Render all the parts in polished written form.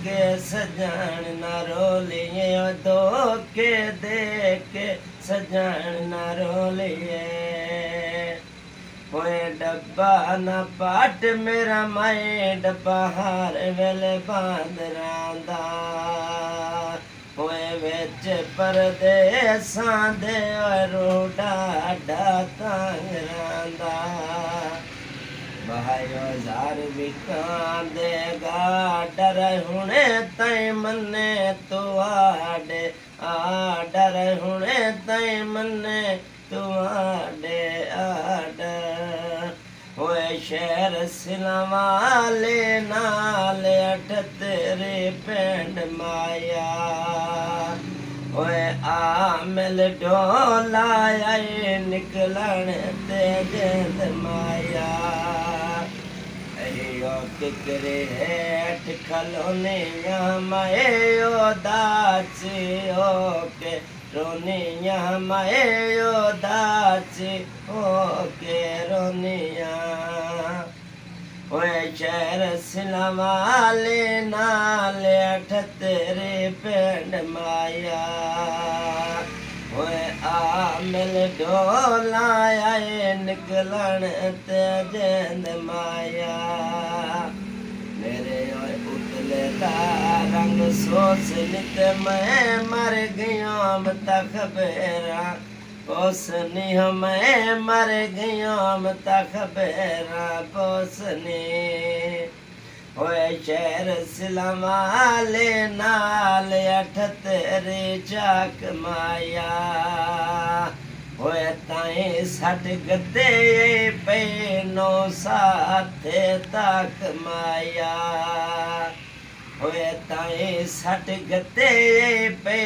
के सजन न रोलिए धोखे दे के सजन न रोलिए होए डब्बा न पाट मेरा माए डब्बा हार वेले बांदरांदा होए विच परदेसां दे रोडा तंगरांदा भायो जार विकान देगा डर हुणे तय मने तो आडे डर हुणे तय मने तो आडे होए शहर सिलवाले नाले अठ तेरे पेंड माया होए आमिल ढोलाया निकलन ते जिंद माया किकरे हेठ खलोनिया माए ओ दाची ओ के रोनिया माए ओ दाची ओ के रोनिया होए शहर सिलवाले नाले अठ तेरे पेंड माया होए आमिल ढोलाया निकलन ते जिंद माया मेरे उतले दा रंग सोच नित मैं मर गया तक बेरा पोसनी मैं मर गया तक बेरा पोसनी होए शहर सिलवाले नाल अठ तेरे चाक माया होए ताई सट गदे पे नो साथे तक माया होए ताई सट गदे पे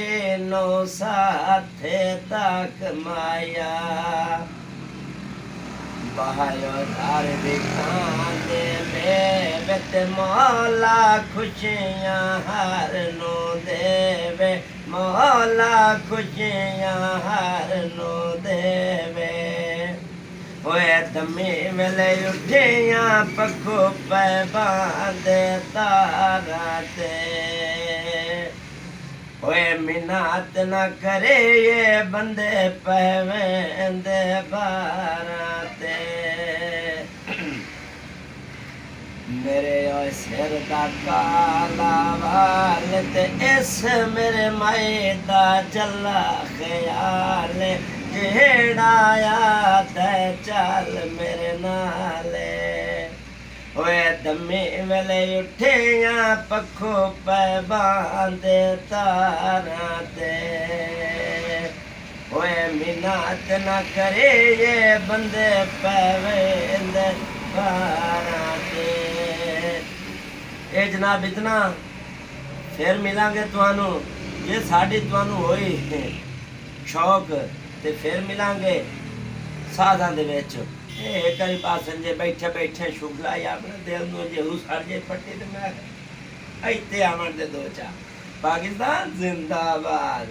नो साथे तक माया बहायो धार दिखान दे में बेत मौला खुशियाँ हर नो देवे मौला खुशियाँ हर नो देवे होए दमी वेले उठिया पखो पे बांधे तारा ते होए मिन्नत न करे ये बंदे पहवेंदे बारा ते मेरे ओ सिर दा काला वाल ते इस मेरे माए दा जला ख्याल जेड़ा याद चल मेरे नाले होए दमी वेले उठिया पखो पे बांधे तारा ते होए मिन्नत न करे ये बंदे पवेंदे बारा ते जनाब इतना फिर मिलांगे तुहानू जे साड़ी तुहानू होई शौक ते फिर मिलांगे साधां दे विच एक कई पासन जे बैठे बैठे शुगला या अपने दिल नूं जे उसाड़ जे पट्टी ते मैं इत्ते आवन दे दो चार पाकिस्तान जिंदाबाद।